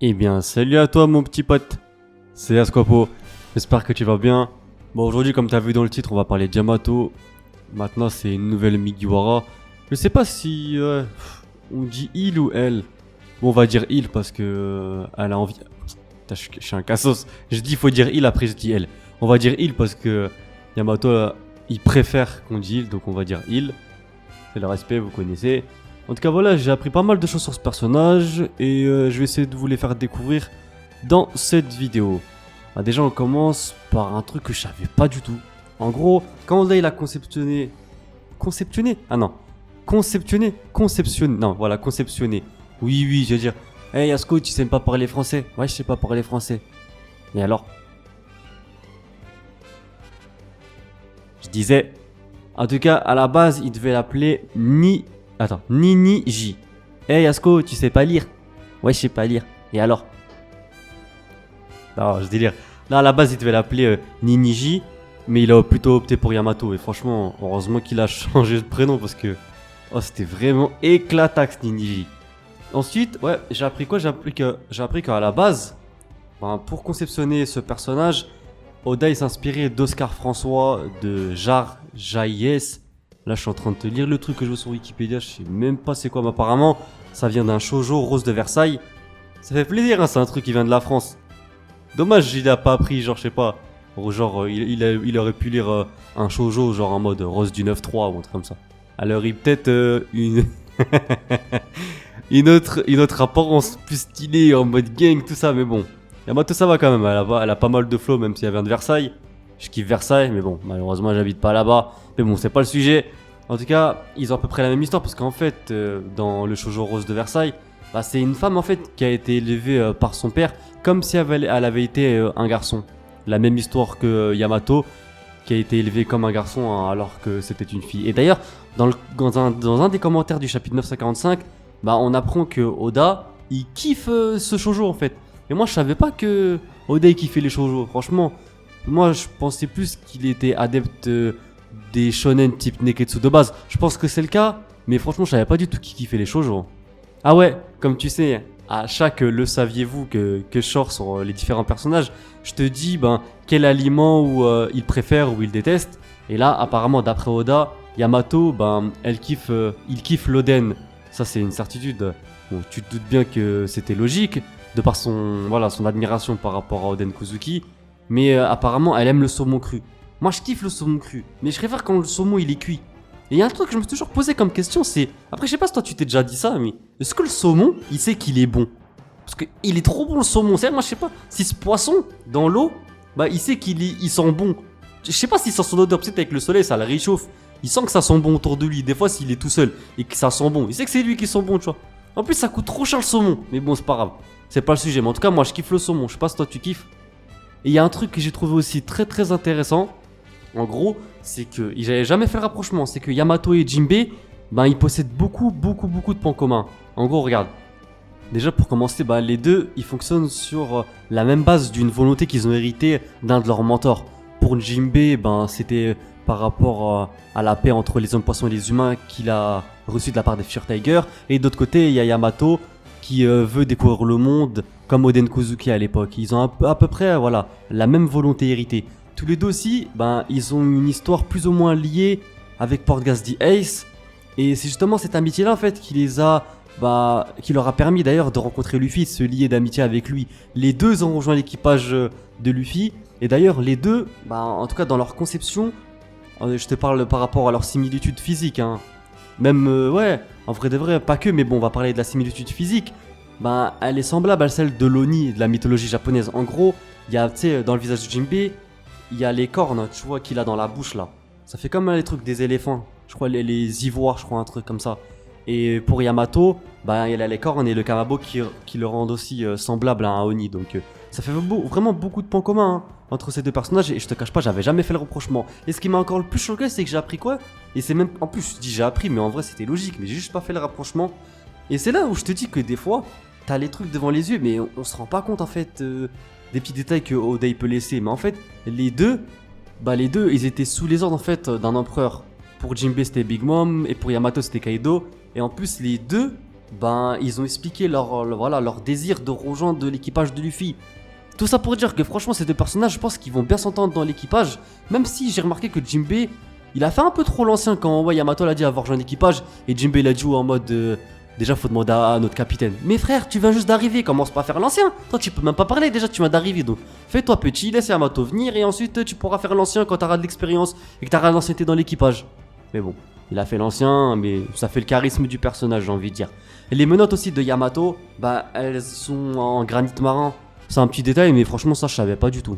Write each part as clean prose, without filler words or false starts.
Eh bien, salut à toi mon petit pote, c'est Asquapo, j'espère que tu vas bien. Bon, aujourd'hui, comme tu as vu dans le titre, on va parler de Yamato. Maintenant, c'est une nouvelle Mugiwara. Je sais pas si on dit il ou elle. Bon, on va dire il parce que elle a envie. Putain, je suis un cassos. Je dis il faut dire il, après je dis elle. On va dire il parce que Yamato, il préfère qu'on dise il, donc on va dire il. C'est le respect, vous connaissez. En tout cas, voilà, j'ai appris pas mal de choses sur ce personnage et je vais essayer de vous les faire découvrir dans cette vidéo. Bah, déjà, on commence par un truc que je savais pas du tout. En gros, quand Oda il a conceptionné. Conceptionné? Ah non. Conceptionné? Conceptionné. Non, voilà, conceptionné. Oui, je veux dire. Hey Yasuko, tu sais pas parler français? Ouais, je sais pas parler français. Et alors? Je disais. En tout cas, à la base, il devait l'appeler Ni. Attends, Niniji. Hey Yasuko, tu sais pas lire? Ouais, je sais pas lire. Et alors? Non, je délire. Là, à la base, il devait l'appeler Niniji, mais il a plutôt opté pour Yamato. Et franchement, heureusement qu'il a changé de prénom parce que oh, c'était vraiment éclatax Niniji. Ensuite, ouais, j'ai appris quoi? J'ai appris qu'à la base, ben, pour conceptionner ce personnage, Oda il s'inspirait d'Oscar François, de Jaïs. Là, je suis en train de te lire le truc que je vois sur Wikipédia. Je sais même pas c'est quoi, mais apparemment, ça vient d'un shoujo Rose de Versailles. Ça fait plaisir, hein, c'est un truc qui vient de la France. Dommage, il a pas appris, genre, je sais pas. Genre, il aurait pu lire un shoujo, genre en mode Rose du 9-3 ou un truc comme ça. Alors, il peut-être une. une autre apparence plus stylée en mode gang, tout ça, mais bon. Yamato, ça va quand même, elle a pas mal de flow, même si elle vient de Versailles. Je kiffe Versailles, mais bon, malheureusement, j'habite pas là-bas. Mais bon, c'est pas le sujet. En tout cas, ils ont à peu près la même histoire, parce qu'en fait, dans le shoujo Rose de Versailles, bah, c'est une femme en fait qui a été élevée par son père comme si elle avait été un garçon. La même histoire que Yamato qui a été élevé comme un garçon hein, alors que c'était une fille. Et d'ailleurs, dans un des commentaires du chapitre 945, bah, on apprend que Oda il kiffe ce shoujo en fait. Et moi je savais pas que Oda il kiffait les shoujo. Franchement, moi je pensais plus qu'il était adepte des shonen type Neketsu de base. Je pense que c'est le cas, mais franchement je savais pas du tout qu'il kiffait les shoujo. Ah ouais, comme tu sais, à chaque le saviez-vous que je sors sur les différents personnages, je te dis ben, quel aliment il préfère ou il déteste. Et là, apparemment, d'après Oda, Yamato, ben, il kiffe l'Oden. Ça, c'est une certitude. Bon, tu te doutes bien que c'était logique, de par son admiration par rapport à Oden Kozuki. Mais apparemment, elle aime le saumon cru. Moi, je kiffe le saumon cru, mais je préfère quand le saumon il est cuit. Et il y a un truc que je me suis toujours posé comme question, c'est... Après, je sais pas si toi tu t'es déjà dit ça, mais... Est-ce que le saumon, il sait qu'il est bon? Parce qu'il est trop bon le saumon. C'est moi, je sais pas. Si ce poisson, dans l'eau, bah il sait il sent bon. Je sais pas s'il sent son odeur, peut-être avec le soleil, ça le réchauffe. Il sent que ça sent bon autour de lui. Des fois, s'il est tout seul et que ça sent bon, il sait que c'est lui qui sent bon, tu vois. En plus, ça coûte trop cher le saumon. Mais bon, c'est pas grave. C'est pas le sujet. Mais en tout cas, moi, je kiffe le saumon. Je sais pas si toi tu kiffes. Et il y a un truc que j'ai trouvé aussi très intéressant. En gros, c'est que j'avais jamais fait le rapprochement. C'est que Yamato et Jinbei, ben ils possèdent beaucoup de points communs. En gros, regarde. Déjà pour commencer, ben, les deux, ils fonctionnent sur la même base d'une volonté qu'ils ont héritée d'un de leurs mentors. Pour Jinbei, ben c'était par rapport à la paix entre les hommes poissons et les humains qu'il a reçu de la part des Fear Tiger. Et d'autre côté, il y a Yamato qui veut découvrir le monde comme Oden Kozuki à l'époque. Ils ont à peu près voilà, la même volonté héritée. Tous les deux aussi, ben, ils ont une histoire plus ou moins liée avec Portgas the Ace. Et c'est justement cette amitié-là en fait qui leur a permis d'ailleurs de rencontrer Luffy, de se lier d'amitié avec lui. Les deux ont rejoint l'équipage de Luffy. Et d'ailleurs, les deux, ben, en tout cas dans leur conception, je te parle par rapport à leur similitude physique. Hein. Même, ouais, en vrai de vrai, pas que, mais bon, on va parler de la similitude physique. Ben, elle est semblable à celle de l'Oni de la mythologie japonaise. En gros, il y a, tu sais, dans le visage de Jinbei, il y a les cornes, tu vois, qu'il a dans la bouche là. Ça fait comme les trucs des éléphants. Je crois les ivoires, je crois, un truc comme ça. Et pour Yamato, bah, il a les cornes et le kamabo qui le rendent aussi semblable à un Oni. Donc ça fait vraiment beaucoup de points communs hein, entre ces deux personnages. Et je te cache pas, j'avais jamais fait le rapprochement. Et ce qui m'a encore le plus choqué, c'est que j'ai appris quoi? Et c'est même. En plus, je dis j'ai appris, mais en vrai c'était logique. Mais j'ai juste pas fait le rapprochement. Et c'est là où je te dis que des fois, t'as les trucs devant les yeux, mais on se rend pas compte en fait des petits détails que Oda peut laisser. Mais en fait, les deux, ils étaient sous les ordres en fait d'un empereur. Pour Jinbei c'était Big Mom et pour Yamato c'était Kaido. Et en plus les deux, ben ils ont expliqué voilà, leur désir de rejoindre l'équipage de Luffy. Tout ça pour dire que franchement ces deux personnages, je pense qu'ils vont bien s'entendre dans l'équipage. Même si j'ai remarqué que Jinbei, il a fait un peu trop l'ancien quand Yamato l'a dit avoir rejoint l'équipage. Et Jinbei il a dit en mode déjà faut demander à notre capitaine. Mais frère, tu viens juste d'arriver, commence pas à faire l'ancien. Toi tu peux même pas parler déjà, tu viens d'arriver. Donc fais-toi petit, laisse Yamato venir et ensuite tu pourras faire l'ancien quand t'auras de l'expérience et que t'auras de l'ancienneté dans l'équipage. Mais bon, il a fait l'ancien, mais ça fait le charisme du personnage, j'ai envie de dire. Et les menottes aussi de Yamato, bah elles sont en granit marin. C'est un petit détail, mais franchement ça je savais pas du tout.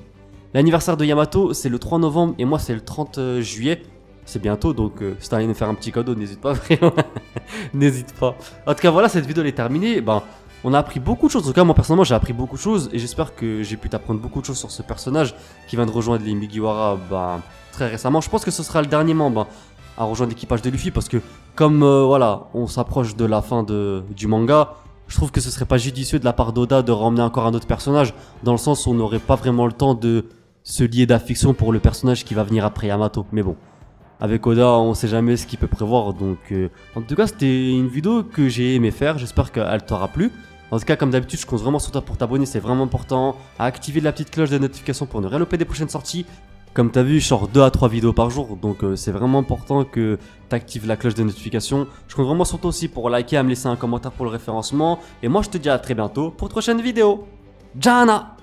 L'anniversaire de Yamato c'est le 3 novembre et moi c'est le 30 juillet. C'est bientôt, donc si t'as envie de me faire un petit cadeau, n'hésite pas, vraiment. N'hésite pas. En tout cas, voilà, cette vidéo elle est terminée. Ben, on a appris beaucoup de choses. En tout cas, moi personnellement, j'ai appris beaucoup de choses et j'espère que j'ai pu t'apprendre beaucoup de choses sur ce personnage qui vient de rejoindre les Mugiwara très récemment. Je pense que ce sera le dernier membre à rejoindre l'équipage de Luffy parce que, comme voilà, on s'approche de la fin du manga, je trouve que ce serait pas judicieux de la part d'Oda de ramener encore un autre personnage dans le sens où on n'aurait pas vraiment le temps de se lier d'affection pour le personnage qui va venir après Yamato. Mais bon. Avec Oda, on sait jamais ce qu'il peut prévoir, donc en tout cas c'était une vidéo que j'ai aimé faire, j'espère qu'elle t'aura plu. En tout cas comme d'habitude je compte vraiment sur toi pour t'abonner, c'est vraiment important, à activer la petite cloche de notification pour ne rien louper des prochaines sorties. Comme t'as vu je sors 2 à 3 vidéos par jour, donc c'est vraiment important que t'actives la cloche de notification. Je compte vraiment sur toi aussi pour liker, à me laisser un commentaire pour le référencement, et moi je te dis à très bientôt pour de prochaines vidéos. Jana!